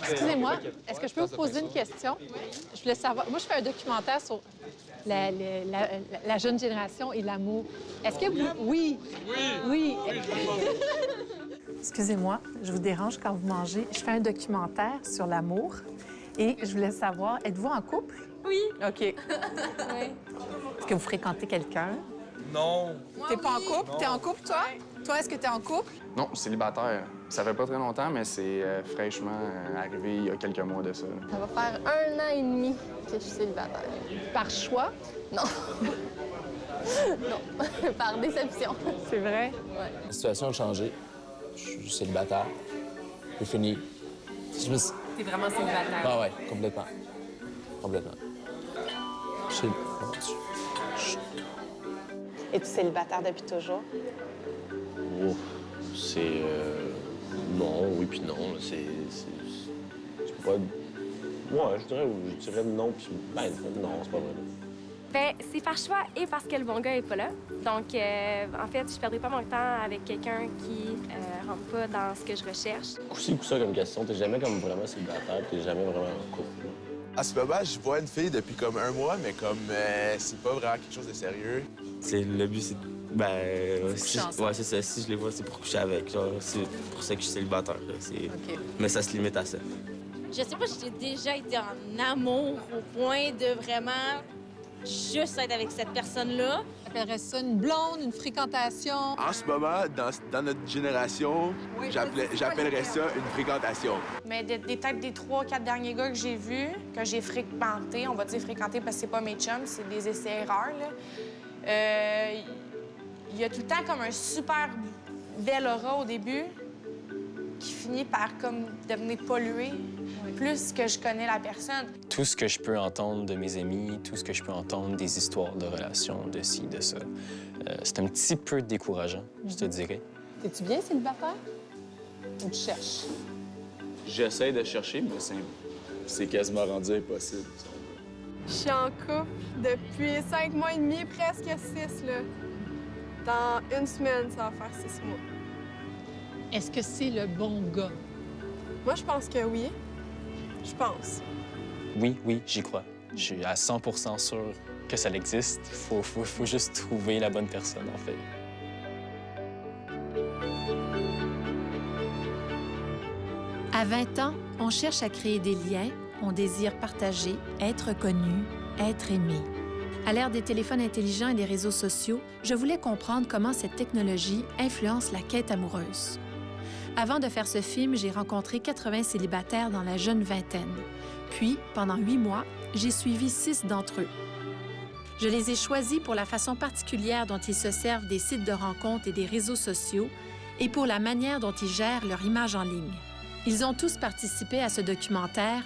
Excusez-moi, est-ce que je peux vous poser une question? Je voulais savoir. Moi, je fais un documentaire sur la jeune génération et l'amour. Est-ce que vous... Oui. Oui. Excusez-moi, je vous dérange quand vous mangez. Je fais un documentaire sur l'amour et je voulais savoir, êtes-vous en couple? Oui. OK. Oui. Est-ce que vous fréquentez quelqu'un? Non. T'es pas en couple? T'es en couple, toi? Toi, est-ce que t'es en couple? Non, célibataire. Ça fait pas très longtemps, mais c'est fraîchement arrivé il y a quelques mois de ça. Ça va faire 1 an et demi que je suis célibataire. Par choix? Non. Non, par déception. C'est vrai? La situation a changé. Je suis célibataire. C'est fini. T'es vraiment célibataire? Ah ouais, complètement. Complètement. Es-tu célibataire depuis toujours? Oh, c'est... Non, oui puis non. C'est pas... Ouais, je dirais non, puis ben non, c'est pas vrai. Ben, c'est par choix et parce que le bon gars est pas là. Donc, en fait, je perdrai pas mon temps avec quelqu'un qui rentre pas dans ce que je recherche. Coup-ci, coup ça comme question, t'es jamais comme vraiment célibataire, t'es jamais vraiment en couple. À ce moment, je vois une fille depuis comme 1 mois, mais comme c'est pas vraiment quelque chose de sérieux. Le but, c'est... Ben, c'est ça. Si je les vois, c'est pour coucher avec. Genre, c'est pour ça que je suis célibataire. Là. OK. Mais ça se limite à ça. Je sais pas si j'ai déjà été en amour au point de vraiment juste être avec cette personne-là. J'appellerais ça une blonde, une fréquentation. En ce moment, dans notre génération, j'appellerais ça une fréquentation. Mais peut-être des 3-4 derniers gars que j'ai vus, que j'ai fréquentés, on va dire fréquentés parce que c'est pas mes chums, c'est des essais-erreurs, là. Il y a tout le temps comme un super bel aura au début qui finit par comme devenir pollué plus que je connais la personne. Tout ce que je peux entendre de mes amis, tout ce que je peux entendre des histoires de relations, de ci, de ça, c'est un petit peu décourageant, je te dirais. T'es-tu bien célibataire? Ou tu cherches? J'essaie de chercher, mais c'est quasiment rendu impossible. Je suis en couple depuis 5 mois et demi, presque 6, là. Dans 1 semaine, ça va faire 6 mois. Est-ce que c'est le bon gars? Moi, je pense que oui. Je pense. Oui, j'y crois. Je suis à 100 sûr que ça existe. Faut juste trouver la bonne personne, en fait. À 20 ans, on cherche à créer des liens, on désire partager, être connu, être aimé. À l'ère des téléphones intelligents et des réseaux sociaux, je voulais comprendre comment cette technologie influence la quête amoureuse. Avant de faire ce film, j'ai rencontré 80 célibataires dans la jeune vingtaine. Puis, pendant 8 mois, j'ai suivi 6 d'entre eux. Je les ai choisis pour la façon particulière dont ils se servent des sites de rencontres et des réseaux sociaux et pour la manière dont ils gèrent leur image en ligne. Ils ont tous participé à ce documentaire,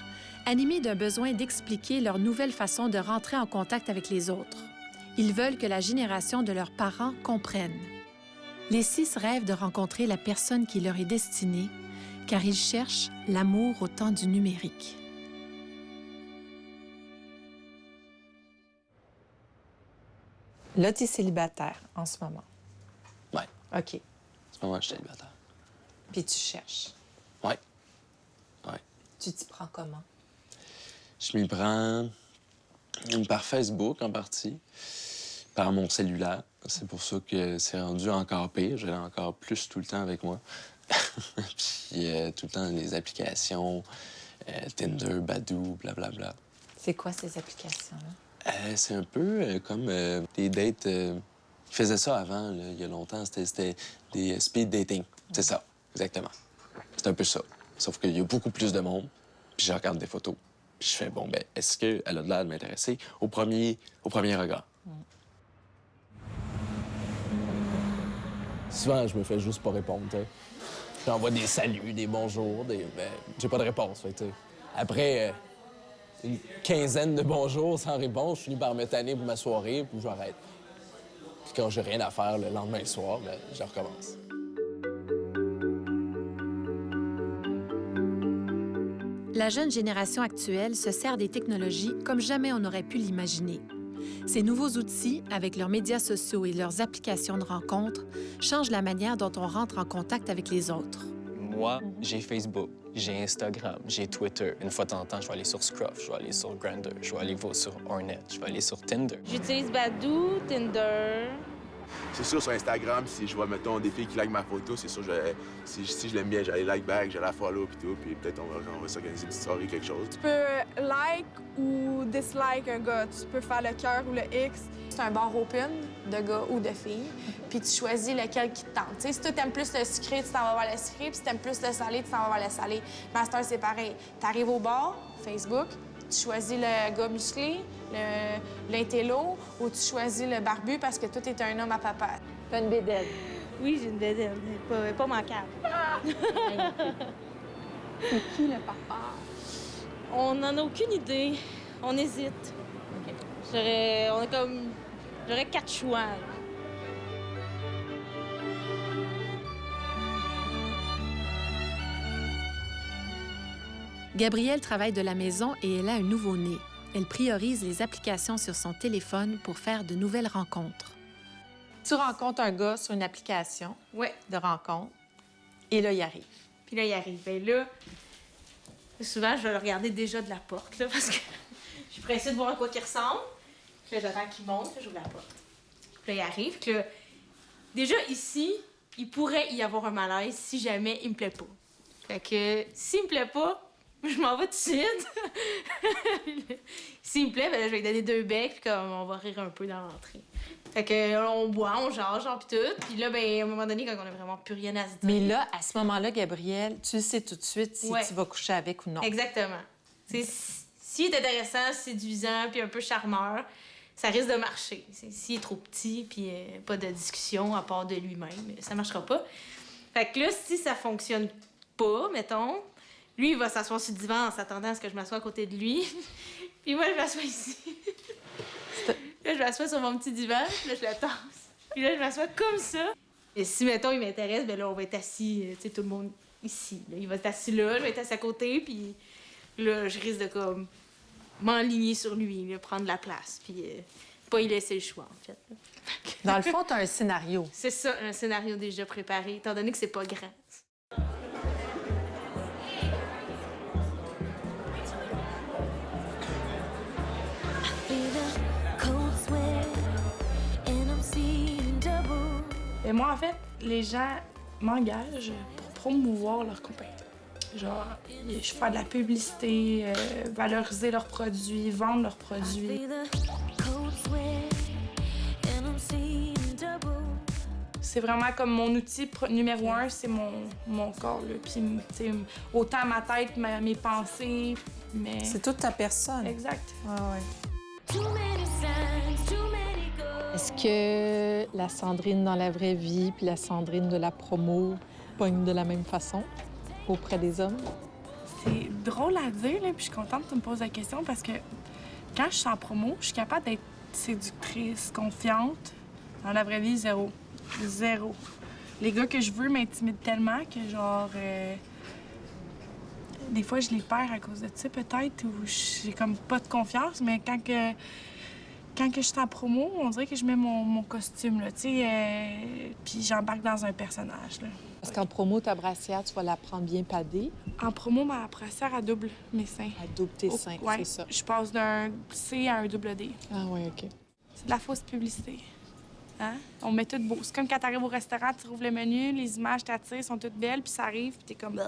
animés d'un besoin d'expliquer leur nouvelle façon de rentrer en contact avec les autres. Ils veulent que la génération de leurs parents comprenne. Les 6 rêvent de rencontrer la personne qui leur est destinée, car ils cherchent l'amour au temps du numérique. Là, t'es célibataire en ce moment. Ouais. OK. En ce moment, je suis célibataire. Puis tu cherches. Ouais. Tu t'y prends comment? Je m'y prends par Facebook, en partie, par mon cellulaire. C'est pour ça que c'est rendu encore pire. J'ai encore plus tout le temps avec moi. Puis tout le temps les applications, Tinder, Badoo, blablabla. C'est quoi ces applications-là? C'est un peu comme des dates... Ils faisaient ça avant, là, il y a longtemps. C'était des speed dating. C'est ça, exactement. C'est un peu ça. Sauf qu'il y a beaucoup plus de monde. Puis je regarde des photos. Puis je fais, bon, ben, est-ce qu'elle a l'air de m'intéresser au premier regard? Souvent, je me fais juste pas répondre, tu sais. J'envoie des saluts, des bonjours, ben, j'ai pas de réponse, fait que, tu sais. Après une quinzaine de bonjours sans réponse, je finis par me tanner pour ma soirée, puis j'arrête. Puis quand j'ai rien à faire le lendemain soir, ben, je recommence. La jeune génération actuelle se sert des technologies comme jamais on n'aurait pu l'imaginer. Ces nouveaux outils, avec leurs médias sociaux et leurs applications de rencontres, changent la manière dont on rentre en contact avec les autres. Moi, j'ai Facebook, j'ai Instagram, j'ai Twitter. Une fois de temps en temps, je vais aller sur Scruff, je vais aller sur Grindr, je vais aller sur Hornet, je vais aller sur Tinder. J'utilise Badoo, Tinder. C'est sûr, sur Instagram, si je vois, mettons, des filles qui like ma photo, c'est sûr, si je l'aime bien, j'allais like back, j'allais la follow puis tout, puis peut-être on va s'organiser une petite soirée, quelque chose. Tu peux like ou dislike un gars. Tu peux faire le cœur ou le X. C'est un bar open de gars ou de filles, puis tu choisis lequel qui te tente. T'sais, si toi, t'aimes plus le sucré, tu t'en vas vers le sucré, puis si t'aimes plus le salé, tu t'en vas vers le salé. Master, c'est pareil. T'arrives au bar, Facebook, tu choisis le gars musclé, l'intello, ou tu choisis le barbu parce que toi, t'es un homme à papa. T'as une bédaine. Oui, j'ai une bédaine, mais pas manquable. C'est qui le papa? On n'en a aucune idée. On hésite. J'aurais 4 choix. Là. Gabrielle travaille de la maison et elle a un nouveau-né. Elle priorise les applications sur son téléphone pour faire de nouvelles rencontres. Tu rencontres un gars sur une application de rencontre et là, il arrive. Puis là, il arrive. Bien là, souvent, je vais le regarder déjà de la porte, là, parce que je suis pressée de voir à quoi il ressemble. Puis là, j'attends qu'il monte, puis j'ouvre la porte. Puis là, il arrive. Puis là, déjà, ici, il pourrait y avoir un malaise si jamais il me plaît pas. Fait que s'il me plaît pas, je m'en vais tout de suite. S'il me plaît, ben là, je vais lui donner 2 becs, puis comme on va rire un peu dans l'entrée. Fait que on boit, on jase, genre, puis tout. Puis là, ben à un moment donné, quand on a vraiment plus rien à se dire... Mais là, à ce moment-là, Gabrielle, tu sais tout de suite si tu vas coucher avec ou non. Exactement. S'il est intéressant, séduisant, puis un peu charmeur, ça risque de marcher. S'il est trop petit, puis pas de discussion à part de lui-même, ça marchera pas. Fait que là, si ça fonctionne pas, mettons, lui, il va s'asseoir sur le divan en s'attendant à ce que je m'assoie à côté de lui. Puis moi, je m'assois ici. Là, je m'assois sur mon petit divan, puis là, je le tasse. Puis là, je m'assois comme ça. Et si, mettons, il m'intéresse, bien là, on va être assis, tu sais, tout le monde ici. Là. Il va être assis là, je vais être assis à côté, puis là, je risque de, comme, m'enligner sur lui, là, prendre la place, puis pas y laisser le choix, en fait. Dans le fond, t'as un scénario. C'est ça, un scénario déjà préparé, étant donné que c'est pas grand. Et moi, en fait, les gens m'engagent pour promouvoir leur compagnie. Genre, je fais de la publicité, valoriser leurs produits, vendre leurs produits. C'est vraiment comme mon outil numéro 1, c'est mon corps. Là. Puis, autant ma tête, mes pensées, mais... C'est toute ta personne. Exact. Ouais. Est-ce que la Sandrine dans la vraie vie puis la Sandrine de la promo pognent de la même façon auprès des hommes? C'est drôle à dire, là, puis je suis contente que tu me poses la question parce que quand je suis en promo, je suis capable d'être séductrice, confiante. Dans la vraie vie, zéro. Zéro. Les gars que je veux m'intimident tellement que, genre, des fois, je les perds à cause de ça, peut-être, ou j'ai comme pas de confiance, mais quand je suis en promo, on dirait que je mets mon costume, là, tu sais, puis j'embarque dans un personnage, là. Parce qu'en promo, ta brassière, tu vas la prendre bien padée. En promo, ma brassière, elle double mes seins. Elle double tes seins, ouais, c'est ça. Je passe d'un C à un double D. Ah oui, OK. C'est de la fausse publicité. Hein? On met tout beau. C'est comme quand t'arrives au restaurant, tu rouvres le menu, les images t'attirent, sont toutes belles, puis ça arrive, puis t'es comme...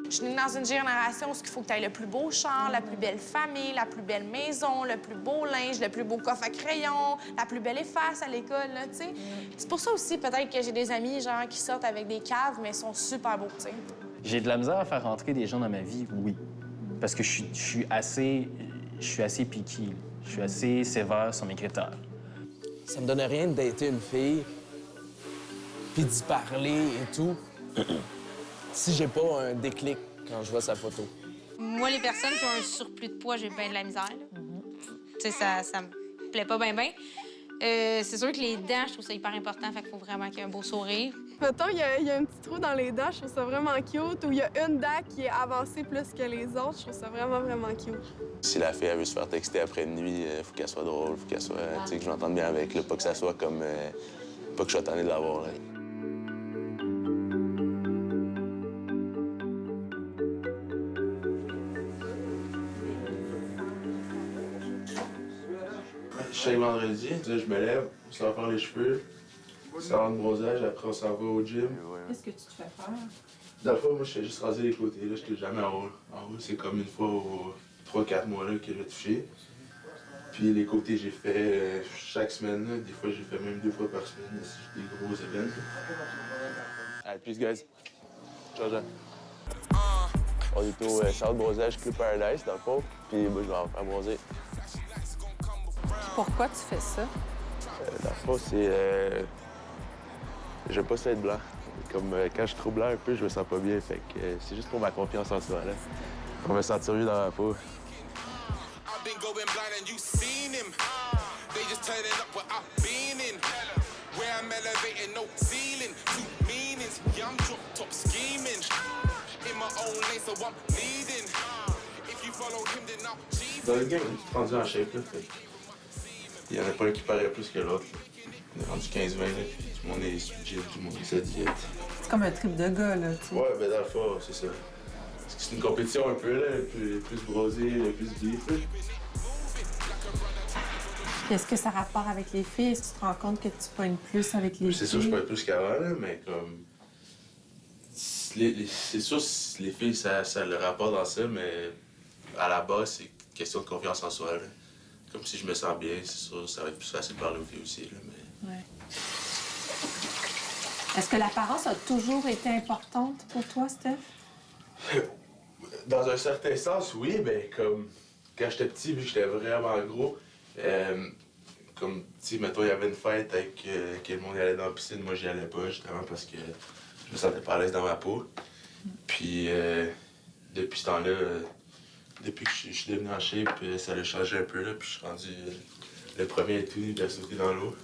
Je suis née dans une génération où il faut que tu aies le plus beau char, la plus belle famille, la plus belle maison, le plus beau linge, le plus beau coffre à crayon, la plus belle efface à l'école, là, tu sais. C'est pour ça aussi, peut-être, que j'ai des amis, genre, qui sortent avec des caves, mais ils sont super beaux, tu sais. J'ai de la misère à faire rentrer des gens dans ma vie, oui. Parce que je suis assez picky. Je suis assez sévère sur mes critères. Ça me donne rien de dater une fille, puis d'y parler et tout, si j'ai pas un déclic quand je vois sa photo. Moi, les personnes qui ont un surplus de poids, j'ai bien de la misère. Tu sais, ça me plaît pas bien. C'est sûr que les dents, je trouve ça hyper important, fait qu'il faut vraiment qu'il y ait un beau sourire. Mettons, il y a un petit trou dans les dents, je trouve ça vraiment cute, ou il y a une dent qui est avancée plus que les autres, je trouve ça vraiment, vraiment cute. Si la fille elle veut se faire texter après une nuit, faut qu'elle soit drôle, faut qu'elle soit, tu sais, que je m'entende bien avec, là, pas que ça soit comme, pas que je sois tanné de l'avoir, là. chaque vendredi, je me lève, on s'en va faire les cheveux, salon de bronzage, après on s'en va au gym. Qu'est-ce que tu te fais faire? Dans le fond, moi, je fais juste raser les côtés. Là, je touche jamais en haut. En haut, c'est comme une fois aux 3-4 mois là, que je vais toucher. Puis les côtés, j'ai fait chaque semaine. Là. Des fois, j'ai fait même 2 fois par semaine là, si j'ai des gros événements. Allez, peace, guys. Ciao, Jean. On est au salon de bronzage Club Paradise, dans le fond. Puis moi, je vais en faire bronzer. Pourquoi tu fais ça? Dans le fond, c'est... j'aime pas ça être blanc. Comme quand je suis trop blanc un peu, je me sens pas bien. Fait que c'est juste pour ma confiance en soi, là. Pour me sentir mieux dans ma peau. Dans le game, on est rendu en shape, là. Fait il y en a pas un qui paraît plus que l'autre. On est rendu 15-20, là, puis tout le monde est sur le gym, tout le monde est sur la diète. C'est comme un trip de gars, là, tu sais. Ouais, ben dans le fond, c'est ça. Parce que c'est une compétition un peu, là, le plus brosé, le plus beef, là. Est-ce que ça a rapport avec les filles? Est-ce que tu te rends compte que tu pognes plus avec les filles? C'est sûr que je pogne plus qu'avant, là, mais comme... C'est sûr que les filles, ça a le rapport dans ça, mais à la base, c'est question de confiance en soi, là. Comme si je me sens bien, c'est sûr, ça va être plus facile de parler aux filles aussi, là, mais... Ouais. Est-ce que l'apparence a toujours été importante pour toi, Steph? Dans un certain sens, oui, ben comme... Quand j'étais petit, vu que j'étais vraiment gros, comme, tu sais, mettons, il y avait une fête avec que le monde allait dans la piscine, moi, j'y allais pas, justement, parce que je me sentais pas à l'aise dans ma peau. Puis, depuis ce temps-là, depuis que je suis devenu en shape, ça a changé un peu, là, puis je suis rendu le premier et tout nu à sauter dans l'eau.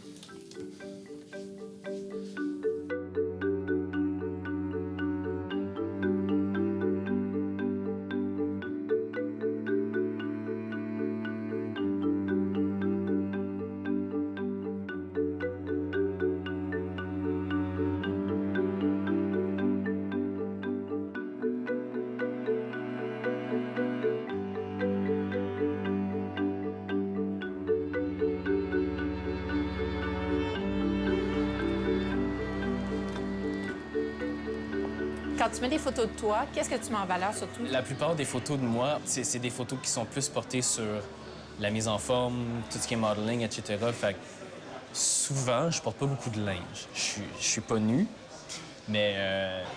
Quand tu mets des photos de toi, qu'est-ce que tu mets en valeur surtout? La plupart des photos de moi, c'est des photos qui sont plus portées sur la mise en forme, tout ce qui est modeling, etc. Fait que souvent, je porte pas beaucoup de linge. Je suis pas nu, mais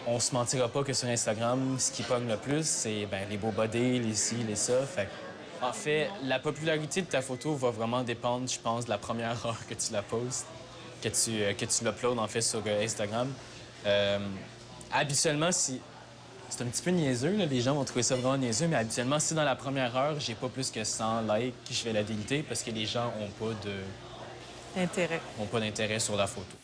on se mentira pas que sur Instagram, ce qui pogne le plus, c'est les beaux body, les ci, les ça. Fait que, en fait, la popularité de ta photo va vraiment dépendre, je pense, de la première heure que tu la postes, que tu l'uploads, en fait, sur Instagram. Habituellement, si... C'est un petit peu niaiseux, là. Les gens vont trouver ça vraiment niaiseux, mais habituellement, si dans la première heure, j'ai pas plus que 100 likes, je vais la déliter parce que les gens ont pas d'intérêt sur la photo.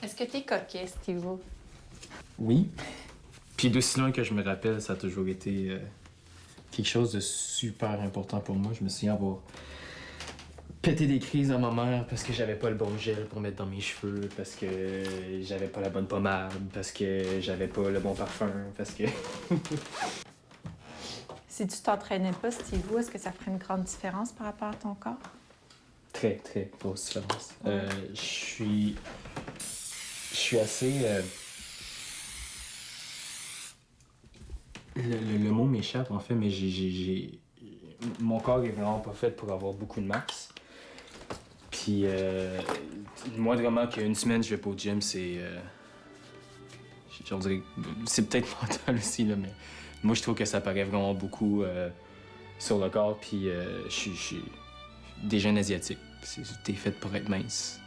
Est-ce que t'es coquet, Steve-O? Oui. Puis d'aussi loin que je me rappelle, ça a toujours été quelque chose de super important pour moi. Je me souviens avoir pété des crises à ma mère parce que j'avais pas le bon gel pour mettre dans mes cheveux, parce que j'avais pas la bonne pommade, parce que j'avais pas le bon parfum, parce que... Si tu t'entraînais pas, Steve-O, est-ce que ça ferait une grande différence par rapport à ton corps? Très, très grosse différence. Je suis assez... Le mot m'échappe, en fait, mais mon corps est vraiment pas fait pour avoir beaucoup de masse. Puis, moi, vraiment, qu'une semaine, je vais pas au gym, c'est... c'est peut-être mental aussi, là, mais moi, je trouve que ça paraît vraiment beaucoup sur le corps. Puis, je suis des jeunes asiatiques. T'es faite pour être mince.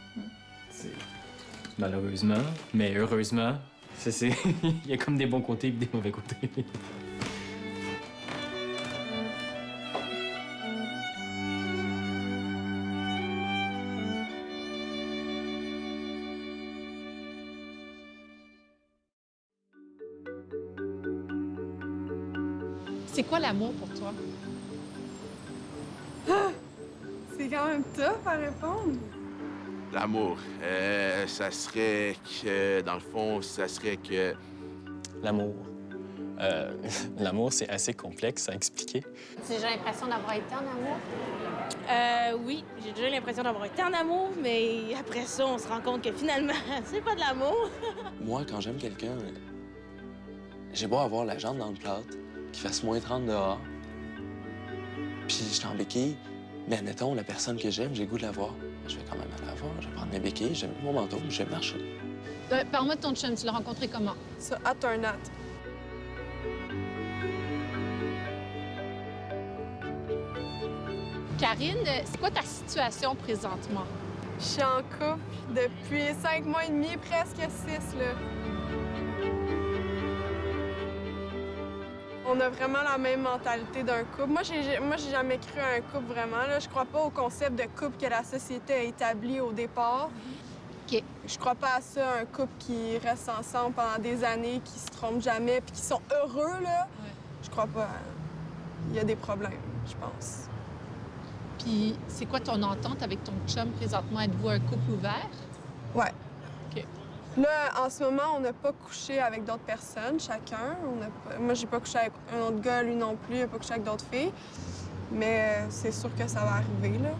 Malheureusement, mais heureusement, il y a comme des bons côtés et des mauvais côtés. C'est quoi l'amour pour toi? Ah! C'est quand même tough à répondre. L'amour, ça serait que, dans le fond, ça serait que... L'amour. L'amour, c'est assez complexe à expliquer. Tu as déjà l'impression d'avoir été en amour? Oui, j'ai déjà l'impression d'avoir été en amour, mais après ça, on se rend compte que finalement, c'est pas de l'amour. Moi, quand j'aime quelqu'un, j'ai beau avoir la jambe dans le plâtre, qu'il fasse moins 30 dehors, puis je suis en béquille, mais admettons, la personne que j'aime, j'ai le goût de la voir. Je vais quand même aller la voir, je vais prendre mes béquilles, je vais mettre mon manteau, je vais marcher. Parle-moi de ton chum, tu l'as rencontré comment? Ça, à Turnat. Karine, c'est quoi ta situation présentement? Je suis en couple depuis 5 mois et demi, presque 6, là. On a vraiment la même mentalité d'un couple. Moi, j'ai jamais cru à un couple vraiment. Là. Je crois pas au concept de couple que la société a établi au départ. OK. Je crois pas à ça, un couple qui reste ensemble pendant des années, qui se trompent jamais, puis qui sont heureux, là. Ouais. Je crois pas. Il y a des problèmes, je pense. Puis, c'est quoi ton entente avec ton chum présentement? Êtes-vous un couple ouvert? Ouais. OK. Là, en ce moment, on n'a pas couché avec d'autres personnes, chacun. Moi, j'ai pas couché avec un autre gars, lui non plus, il n'a pas couché avec d'autres filles. Mais c'est sûr que ça va arriver, là.